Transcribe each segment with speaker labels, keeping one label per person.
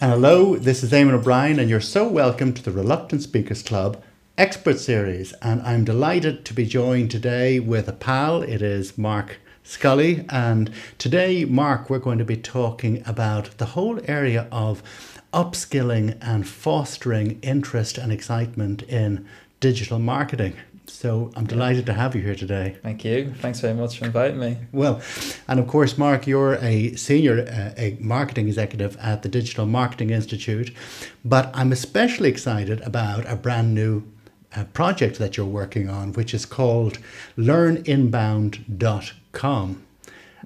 Speaker 1: And hello, this is Eamon O'Brien, and you're so welcome to the Reluctant Speakers Club Expert Series. And I'm delighted to be joined today with a pal. It is Mark Scully. And today, Mark, we're going to be talking about the whole area of upskilling and fostering interest and excitement in digital marketing. So I'm delighted to have you here today.
Speaker 2: Thank you. Thanks very much for inviting me.
Speaker 1: Well, and of course, Mark, you're a senior a marketing executive at the Digital Marketing Institute, but I'm especially excited about a brand new project that you're working on, which is called learninbound.com.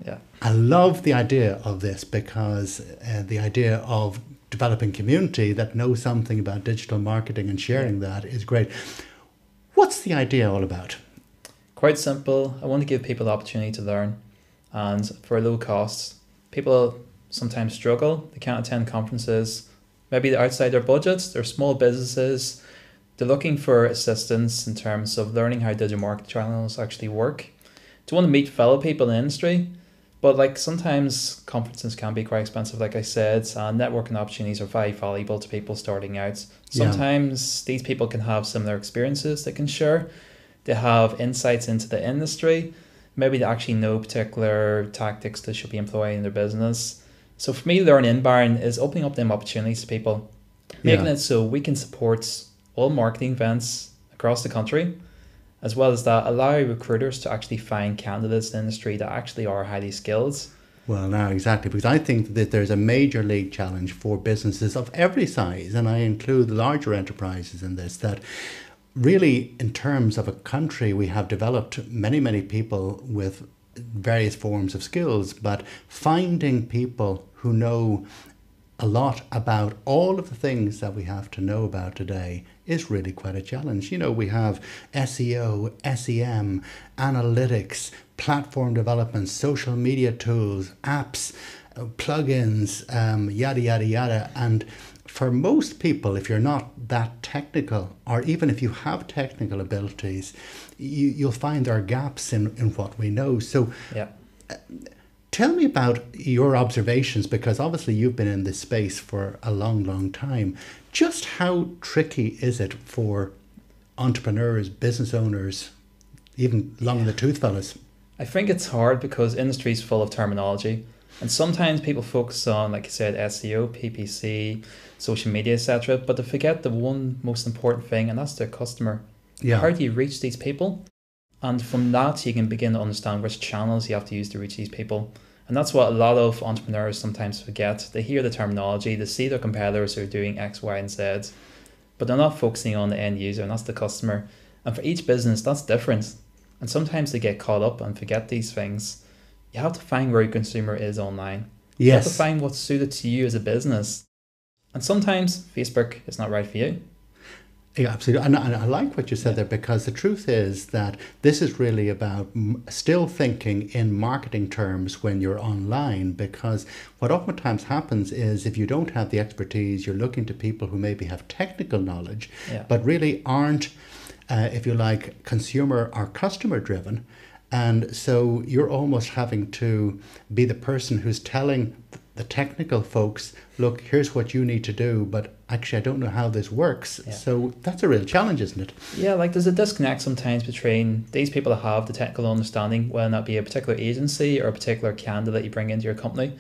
Speaker 2: Yeah.
Speaker 1: I love the idea of this because the idea of developing community that knows something about digital marketing and sharing that is great. What's the idea all about?
Speaker 2: Quite simple. I want to give people the opportunity to learn, and for low costs. People sometimes struggle. They can't attend conferences. Maybe they're outside their budgets. They're small businesses. They're looking for assistance in terms of learning how digital marketing channels actually work. They want to meet fellow people in the industry, but sometimes conferences can be quite expensive, like I said, and networking opportunities are very valuable to people starting out. Sometimes these people can have similar experiences they can share. They have insights into the industry. Maybe they actually know particular tactics they should be employing in their business. So for me, Learn Inbound is opening up them opportunities to people, making it so we can support all marketing events across the country, as well as that allow recruiters to actually find candidates in the industry that actually are highly skilled.
Speaker 1: Well, now, exactly, because I think that there's a major league challenge for businesses of every size, and I include the larger enterprises in this, that really, in terms of a country, we have developed many people with various forms of skills, but finding people who know a lot about all of the things that we have to know about today is really quite a challenge. You know, we have SEO, SEM, analytics, platform development, social media tools, apps, plugins, yada, yada, yada. And for most people, if you're not that technical, or even if you have technical abilities, you'll find there are gaps in what we know. So tell me about your observations, because obviously you've been in this space for a long time. Just how tricky is it for entrepreneurs, business owners, even long in the tooth fellas?
Speaker 2: I think it's hard because industry is full of terminology, and sometimes people focus on, like you said, SEO, PPC, social media, etc., but they forget the one most important thing, and that's their customer. How do you reach these people? And from that, you can begin to understand which channels you have to use to reach these people. And that's what a lot of entrepreneurs sometimes forget. They hear the terminology, they see their competitors who are doing X, Y, and Z, but they're not focusing on the end user, and that's the customer. And for each business, that's different. And sometimes they get caught up and forget these things. You have to find where your consumer is online. You have to find what's suited to you as a business. And sometimes Facebook is not right for you.
Speaker 1: Yeah, absolutely. And I like what you said there, because the truth is that this is really about still thinking in marketing terms when you're online, because what oftentimes happens is if you don't have the expertise, you're looking to people who maybe have technical knowledge, but really aren't, if you like, consumer or customer driven. And so you're almost having to be the person who's telling the technical folks, look, here's what you need to do, but actually I don't know how this works. So that's a real challenge, isn't it?
Speaker 2: Yeah, there's a disconnect sometimes between these people that have the technical understanding, whether that be a particular agency or a particular candidate you bring into your company.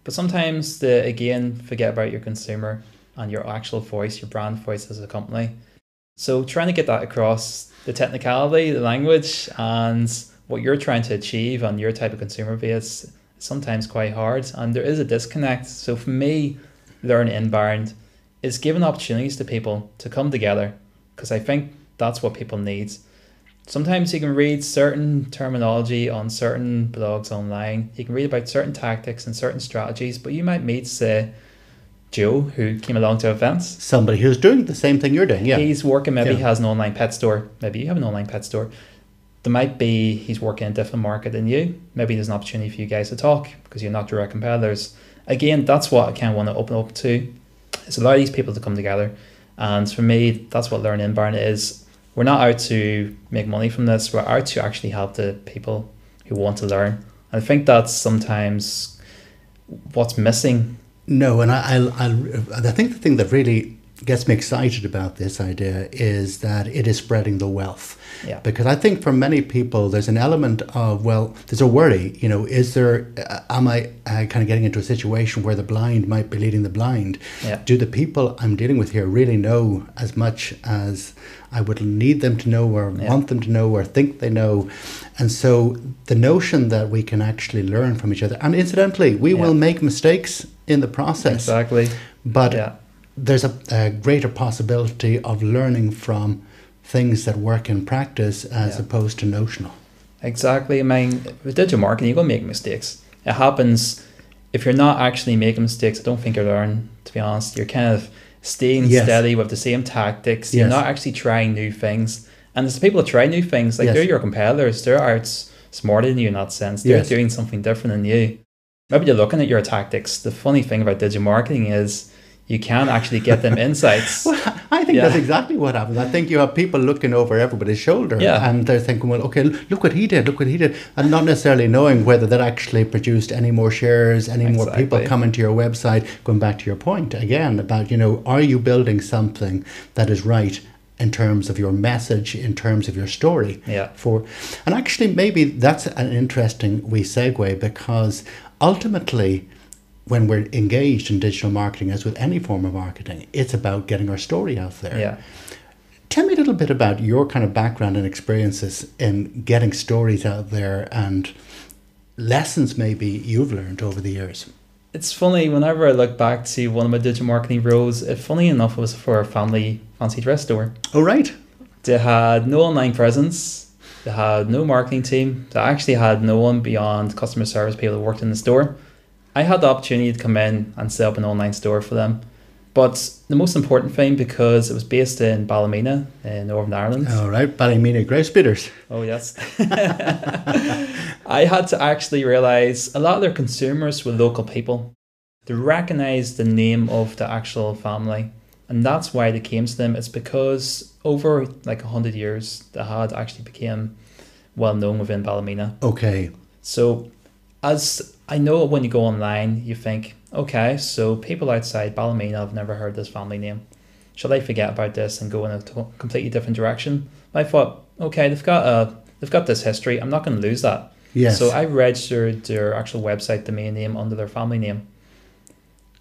Speaker 2: But sometimes they, again, forget about your consumer and your actual voice, your brand voice as a company. So trying to get that across, the technicality, the language, and what you're trying to achieve on your type of consumer base is sometimes quite hard, and there is a disconnect. So for me, Learn Inbound is giving opportunities to people to come together, because I think that's what people need. Sometimes you can read certain terminology on certain blogs online, you can read about certain tactics and certain strategies, but you might meet, say, Joe, who came along to events.
Speaker 1: Somebody who's doing the same thing you're doing,
Speaker 2: He's working, maybe he has an online pet store, maybe you have an online pet store. There might be he's working in a different market than you. Maybe there's an opportunity for you guys to talk because you're not direct competitors. Again, that's what I kind of want to open up to, is allow these people to come together. And for me, that's what Learn Inbound is. We're not out to make money from this. We're out to actually help the people who want to learn. And I think that's sometimes what's missing
Speaker 1: No, and I think the thing that really gets me excited about this idea is that it is spreading the wealth.
Speaker 2: Yeah.
Speaker 1: Because I think for many people, there's an element of, well, there's a worry, is there, am I kind of getting into a situation where the blind might be leading the blind?
Speaker 2: Yeah.
Speaker 1: Do the people I'm dealing with here really know as much as I would need them to know, or want them to know, or think they know? And so the notion that we can actually learn from each other, and incidentally, we will make mistakes in the process.
Speaker 2: Exactly.
Speaker 1: But there's a greater possibility of learning from things that work in practice as opposed to notional.
Speaker 2: Exactly. I mean, with digital marketing, you're going to make mistakes. It happens. If you're not actually making mistakes, I don't think you're learning, to be honest. You're kind of staying steady with the same tactics. You're not actually trying new things. And there's people that try new things, like they're your competitors. They're out smarter than you in that sense. They're doing something different than you. Maybe you're looking at your tactics. The funny thing about digital marketing is you can actually get them insights.
Speaker 1: Well, I think that's exactly what happens. I think you have people looking over everybody's shoulder and they're thinking, well, okay, look what he did, and not necessarily knowing whether that actually produced any more shares, any more people coming to your website. Going back to your point again about, are you building something that is right in terms of your message, in terms of your story? And actually maybe that's an interesting wee segue, because ultimately, when we're engaged in digital marketing, as with any form of marketing, it's about getting our story out there. Tell me a little bit about your kind of background and experiences in getting stories out there, and lessons maybe you've learned over the years.
Speaker 2: It's funny, whenever I look back to one of my digital marketing roles, funny enough, it was for a family fancy dress store.
Speaker 1: Oh, right.
Speaker 2: They had no online presence. They had no marketing team. They actually had no one beyond customer service people who worked in the store. I had the opportunity to come in and set up an online store for them. But the most important thing, because it was based in Ballymena in Northern Ireland.
Speaker 1: All right, Ballymena Grouse Beaters.
Speaker 2: Oh, yes. I had to actually realise a lot of their consumers were local people. They recognised the name of the actual family. And that's why they came to them. It's because over like 100 years, they had actually became well known within Ballymena.
Speaker 1: Okay.
Speaker 2: So as I know, when you go online, you think, okay, so people outside Ballymena have never heard this family name. Shall I forget about this and go in a completely different direction? I thought, okay, they've got this history. I'm not going to lose that.
Speaker 1: Yes.
Speaker 2: So I registered their actual website domain name under their family name.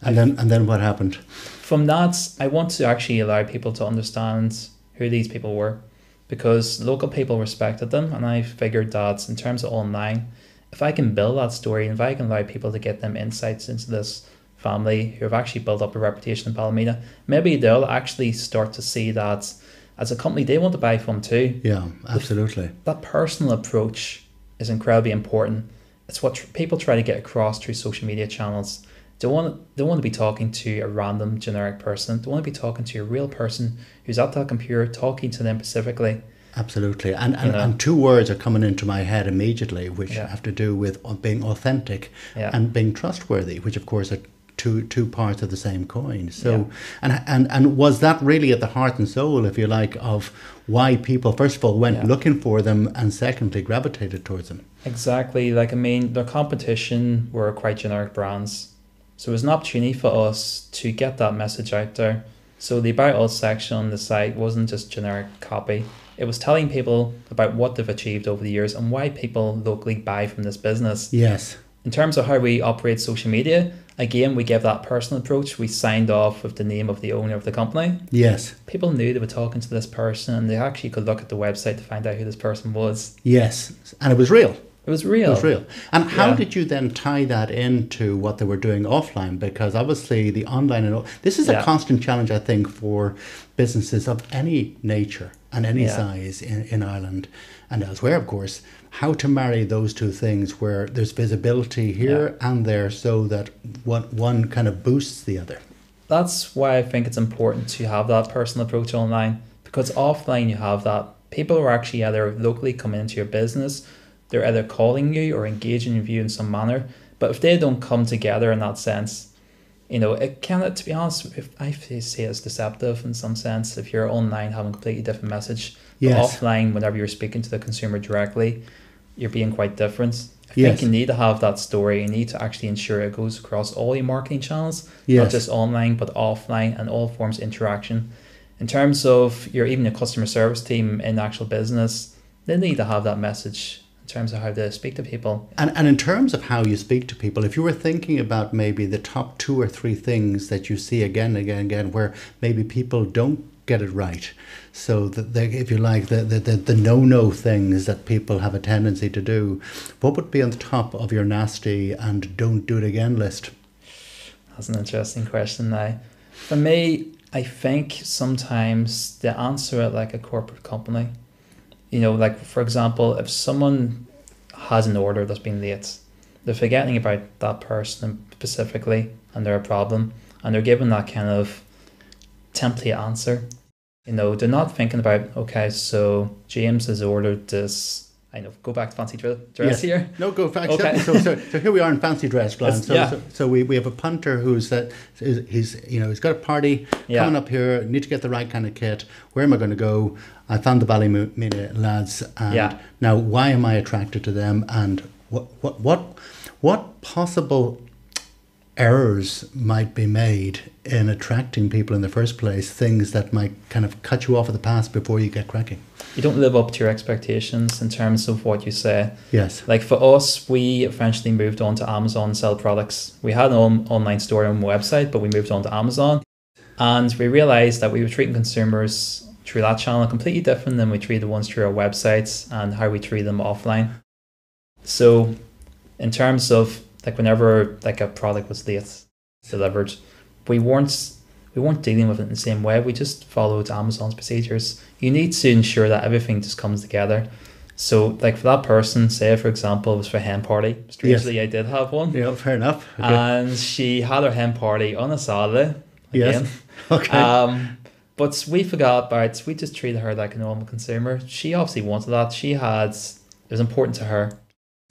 Speaker 1: And then what happened?
Speaker 2: From that, I want to actually allow people to understand who these people were, because local people respected them, and I figured that in terms of online, if I can build that story, and if I can allow people to get them insights into this family who have actually built up a reputation in Ballymena, maybe they'll actually start to see that as a company they want to buy from too.
Speaker 1: Yeah, absolutely.
Speaker 2: That personal approach is incredibly important. It's what people try to get across through social media channels. They want to be talking to a random generic person. They want to be talking to a real person who's at that computer, talking to them specifically.
Speaker 1: Absolutely. And two words are coming into my head immediately, which have to do with being authentic and being trustworthy, which of course are two parts of the same coin. So and was that really at the heart and soul, if you like, of why people first of all went looking for them, and secondly gravitated towards them?
Speaker 2: Exactly. Like, I mean, their competition were quite generic brands. So it was an opportunity for us to get that message out there. So the About Us section on the site wasn't just generic copy. It was telling people about what they've achieved over the years and why people locally buy from this business.
Speaker 1: Yes.
Speaker 2: In terms of how we operate social media, again, we gave that personal approach. We signed off with the name of the owner of the company.
Speaker 1: Yes.
Speaker 2: People knew they were talking to this person, and they actually could look at the website to find out who this person was.
Speaker 1: Yes. And it was real.
Speaker 2: It was real.
Speaker 1: It was real. And how did you then tie that into what they were doing offline? Because obviously the online, this is a constant challenge, I think, for businesses of any nature and any size in Ireland and elsewhere, of course, how to marry those two things where there's visibility here and there, so that one kind of boosts the other.
Speaker 2: That's why I think it's important to have that personal approach online, because offline you have that. People are actually either locally coming into your business, they're either calling you or engaging with you in some manner. But if they don't come together in that sense, it can, to be honest, if I say it's deceptive in some sense. If you're online having a completely different message, but offline, whenever you're speaking to the consumer directly, you're being quite different. I
Speaker 1: Yes.
Speaker 2: think you need to have that story. You need to actually ensure it goes across all your marketing channels,
Speaker 1: Yes.
Speaker 2: not just online, but offline and all forms of interaction. In terms of even your customer service team in actual business, they need to have that message in terms of how to speak to people.
Speaker 1: And in terms of how you speak to people, if you were thinking about maybe the top 2 or 3 things that you see again and again and again where maybe people don't get it right, so that they, if you like, the no things that people have a tendency to do, what would be on the top of your nasty and don't do it again list?
Speaker 2: That's an interesting question now. For me, I think sometimes they answer it like a corporate company. Like for example, if someone has an order that's been late, they're forgetting about that person specifically and they're a problem, and they're given that kind of template answer. They're not thinking about, okay, so James has ordered this. Go back to fancy dress
Speaker 1: Yes.
Speaker 2: here.
Speaker 1: No, go back.
Speaker 2: Okay.
Speaker 1: So here we are in fancy dress, Glenn.
Speaker 2: Yeah.
Speaker 1: So we have a punter who's he's got a party coming up here. Need to get the right kind of kit. Where am I going to go? I found the Ballymena lads, and now why am I attracted to them? And what possible errors might be made in attracting people in the first place? Things that might kind of cut you off at the pass before you get cracking.
Speaker 2: You don't live up to your expectations in terms of what you say.
Speaker 1: Yes.
Speaker 2: Like for us, we eventually moved on to Amazon to sell products. We had an online store on the website, but we moved on to Amazon. And we realized that we were treating consumers through that channel completely different than we treat the ones through our websites and how we treat them offline. So in terms of like whenever like a product was late delivered, we weren't dealing with it in the same way. We just followed Amazon's procedures. You need to ensure that everything just comes together. So like for that person, say for example, it was for a hen party. Strangely, I did have one.
Speaker 1: Yeah, fair enough. Okay.
Speaker 2: And she had her hen party on a Saturday. Again.
Speaker 1: Yes. Okay.
Speaker 2: But we forgot about, we just treated her like a normal consumer. She obviously wanted that. It was important to her.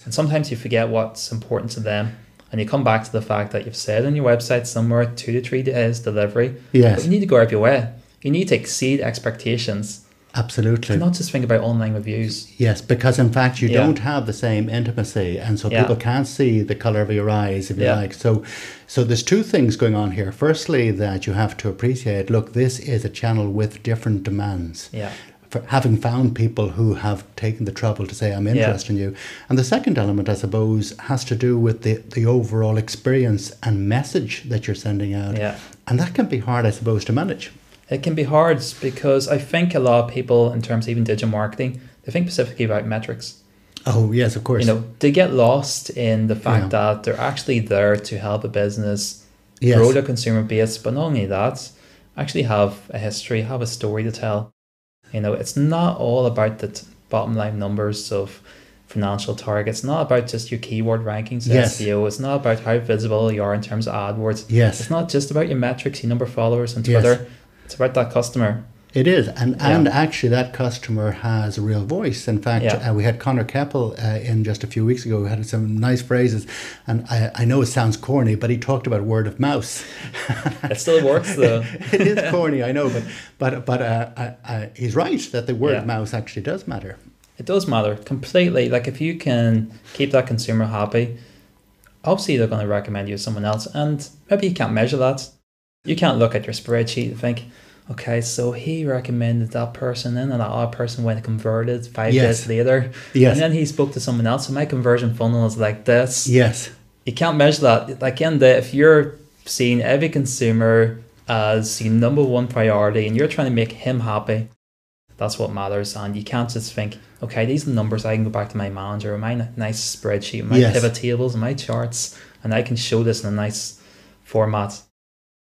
Speaker 2: And sometimes you forget what's important to them. And you come back to the fact that you've said on your website somewhere 2 to 3 days delivery.
Speaker 1: Yes.
Speaker 2: But you need to go out of your way. You need to exceed expectations.
Speaker 1: Absolutely.
Speaker 2: Not just think about online reviews.
Speaker 1: Yes, because in fact you don't have the same intimacy, and so people can't see the colour of your eyes, if you like. So there's 2 things going on here. Firstly, that you have to appreciate, look, this is a channel with different demands.
Speaker 2: Yeah.
Speaker 1: For having found people who have taken the trouble to say, I'm interested in you. And the second element, I suppose, has to do with the overall experience and message that you're sending out.
Speaker 2: Yeah.
Speaker 1: And that can be hard, I suppose, to manage.
Speaker 2: It can be hard because I think a lot of people, in terms of even digital marketing, they think specifically about metrics.
Speaker 1: Oh, yes, of course.
Speaker 2: They get lost in the fact that they're actually there to help a business grow their consumer base, but not only that, actually have a history, have a story to tell. It's not all about the bottom line numbers of financial targets. It's not about just your keyword rankings, SEO. It's not about how visible you are in terms of AdWords.
Speaker 1: Yes.
Speaker 2: It's not just about your metrics, your number of followers on Twitter. Yes. It's about that customer.
Speaker 1: It is, and actually that customer has a real voice. In fact, we had Connor Keppel in just a few weeks ago who had some nice phrases, and I know it sounds corny, but he talked about word of mouth.
Speaker 2: It still works though.
Speaker 1: It is corny, I know, but he's right that the word of mouth actually does matter.
Speaker 2: It does matter completely. Like if you can keep that consumer happy, obviously they're going to recommend you to someone else, and maybe you can't measure that. You can't look at your spreadsheet and think, okay, so he recommended that person and that other person went converted 5 days later. Yes. And then he spoke to someone else. So my conversion funnel is like this.
Speaker 1: Yes.
Speaker 2: You can't measure that. Like if you're seeing every consumer as your number one priority and you're trying to make him happy, that's what matters. And you can't just think, okay, these are the numbers. I can go back to my manager or my nice spreadsheet, my pivot tables and my charts, and I can show this in a nice format.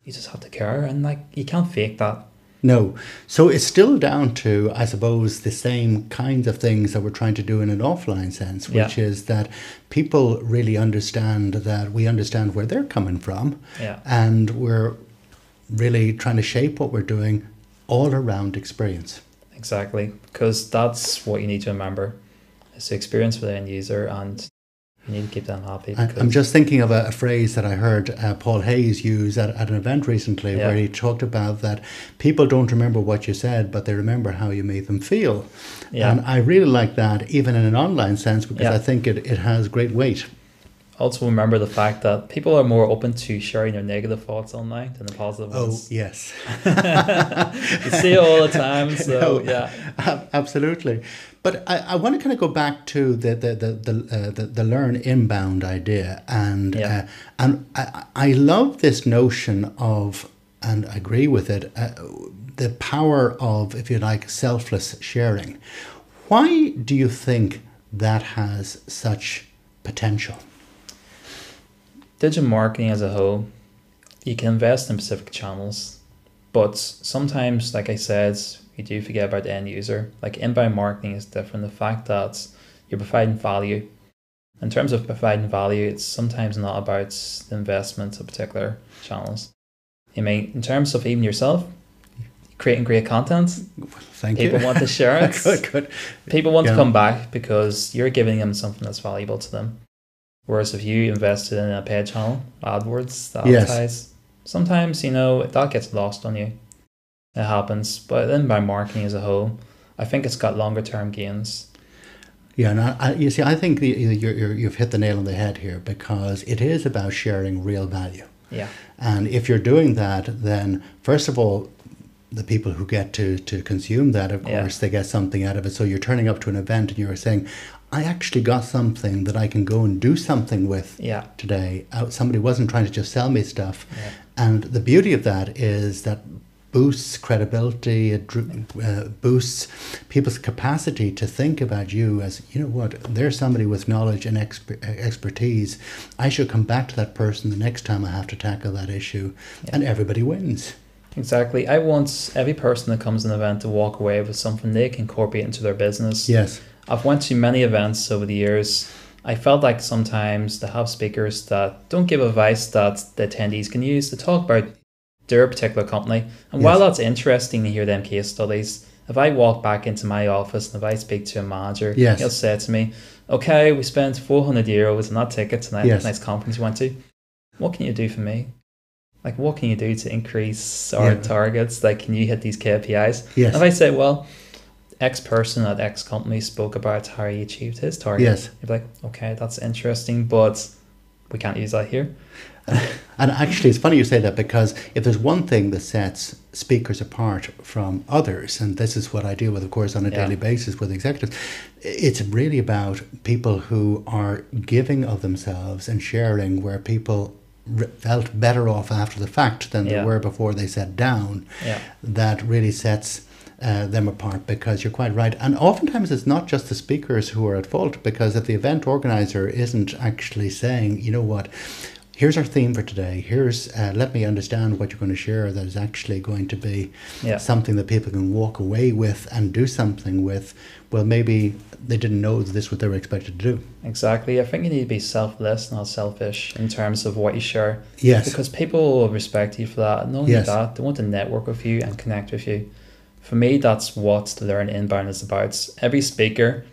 Speaker 2: You just have to care, and you can't fake that.
Speaker 1: No. So it's still down to, I suppose, the same kinds of things that we're trying to do in an offline sense, which is that people really understand that we understand where they're coming from, and we're really trying to shape what we're doing all around experience.
Speaker 2: Exactly, because that's what you need to remember. It's the experience for the end user, and You need to keep them happy.
Speaker 1: I'm just thinking of a phrase that I heard Paul Hayes use at an event recently, where he talked about that people don't remember what you said, but they remember how you made them feel.
Speaker 2: Yeah.
Speaker 1: And I really like that, even in an online sense, because I think it has great weight.
Speaker 2: Also remember the fact that people are more open to sharing their negative thoughts online than the positive ones.
Speaker 1: Oh, yes.
Speaker 2: You see it all the time, so yeah.
Speaker 1: Absolutely. But I want to kind of go back to the learn inbound idea, and I love this notion of, and I agree with it, the power of, if you like, selfless sharing. Why do you think that has such potential?
Speaker 2: Digital marketing as a whole, you can invest in specific channels, but sometimes, like I said, you do forget about the end user. Like inbound marketing is different. The fact that you're providing value. In terms of providing value, it's sometimes not about the investment of particular channels. I mean, in terms of even yourself, creating great content, people want to share it.
Speaker 1: Good.
Speaker 2: People want to come back because you're giving them something that's valuable to them. Whereas if you invested in a paid channel, AdWords, to advertise, sometimes, that gets lost on you. It happens. But inbound marketing as a whole, I think it's got longer term gains.
Speaker 1: Yeah, and you see, I think you've hit the nail on the head here, because it is about sharing real value.
Speaker 2: Yeah.
Speaker 1: And if you're doing that, then first of all, the people who get to consume that, of course, they get something out of it. So you're turning up to an event and you're saying, I actually got something that I can go and do something with today. Somebody wasn't trying to just sell me stuff. Yeah. And the beauty of that is that boosts credibility, it boosts people's capacity to think about you as, you know what, there's somebody with knowledge and expertise. I should come back to that person the next time I have to tackle that issue. Yeah. And everybody wins.
Speaker 2: Exactly. I want every person that comes to an event to walk away with something they can incorporate into their business.
Speaker 1: Yes.
Speaker 2: I've went to many events over the years. I felt like sometimes they have speakers that don't give advice that the attendees can use to talk about their particular company. And while that's interesting to hear them case studies, if I walk back into my office and if I speak to a manager, he'll say to me, okay, we spent €400 on that ticket tonight, nice conference we went to. What can you do for me? Like, what can you do to increase our targets? Like, can you hit these KPIs?
Speaker 1: Yes.
Speaker 2: And if I say, well, X person at X company spoke about how he achieved his target.
Speaker 1: Yes.
Speaker 2: You're like, okay, that's interesting, but we can't use that here.
Speaker 1: And actually, it's funny you say that, because if there's one thing that sets speakers apart from others, and this is what I deal with, of course, on a daily basis with executives, it's really about people who are giving of themselves and sharing, where people felt better off after the fact than they were before they sat down. Yeah. That really sets them apart, because you're quite right. And oftentimes it's not just the speakers who are at fault, because if the event organizer isn't actually saying, you know what, here's our theme for today, here's let me understand what you're going to share that is actually going to be something that people can walk away with and do something with, well, maybe they didn't know that this was what they were expected to do.
Speaker 2: Exactly. I think you need to be selfless, not selfish, in terms of what you share.
Speaker 1: Yes.
Speaker 2: Because people will respect you for that. And not only that, they want to network with you and connect with you. For me, that's what the Learn Inbound is about. Every speaker,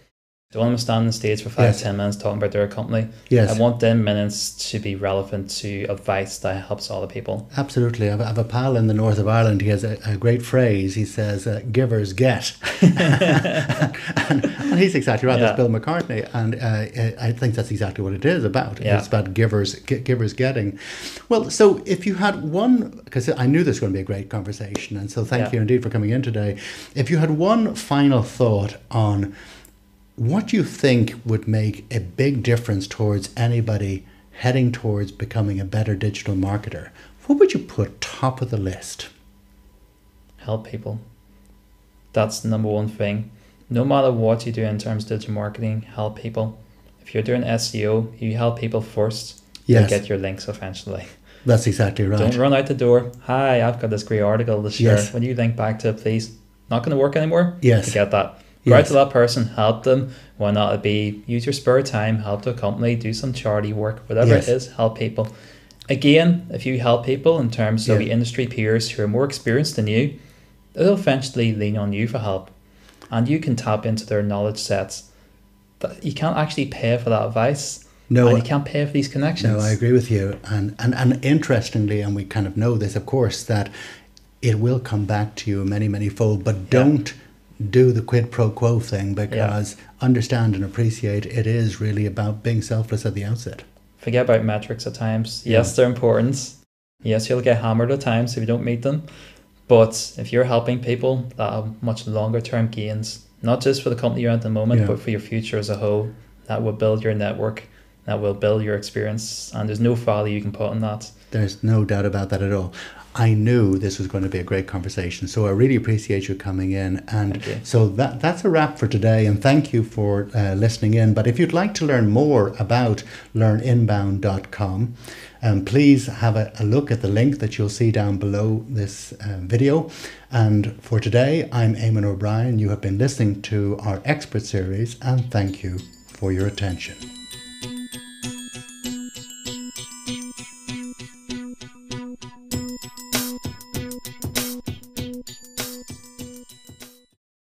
Speaker 2: I want them to stand on the stage for 5-10 minutes talking about their company. Yes. I want them minutes to be relevant to advice that helps other people.
Speaker 1: Absolutely. I have a pal in the north of Ireland. He has a great phrase. He says, givers get. and he's exactly right. That's Bill McCartney. And I think that's exactly what it is about. Yeah. It's about givers getting. Well, so if you had one, because I knew this was going to be a great conversation, and so thank you indeed for coming in today. If you had one final thought on what you think would make a big difference towards anybody heading towards becoming a better digital marketer, what would you put top of the list?
Speaker 2: Help people. That's the number one thing. No matter what you do in terms of digital marketing, help people. If you're doing SEO, you help people first. Yes. You get your links eventually.
Speaker 1: That's exactly right.
Speaker 2: Don't run out the door. Hi, I've got this great article to share. Yes. When you link back to it, please. Not going to work anymore?
Speaker 1: Yes.
Speaker 2: Forget that. Go out to that person, help them. Why not? It be use your spare time, help the company, do some charity work, whatever it is, help people. Again, if you help people in terms of the industry peers who are more experienced than you, they'll eventually lean on you for help. And you can tap into their knowledge sets. You can't actually pay for that advice.
Speaker 1: No,
Speaker 2: and you can't pay for these connections.
Speaker 1: No, I agree with you. And interestingly, and we kind of know this, of course, that it will come back to you many, many fold, but don't do the quid pro quo thing, because understand and appreciate it is really about being selfless at the outset.
Speaker 2: Forget about metrics at times. Yes, they're important. Yes, you'll get hammered at times if you don't meet them. But if you're helping people that have much longer term gains, not just for the company you're at the moment, but for your future as a whole, that will build your network, that will build your experience, and there's no value you can put on that.
Speaker 1: There's no doubt about that at all. I knew this was going to be a great conversation, so I really appreciate you coming in. And so that's a wrap for today, and thank you for listening in. But if you'd like to learn more about learninbound.com, please have a look at the link that you'll see down below this video. And for today, I'm Eamon O'Brien. You have been listening to our expert series, and thank you for your attention.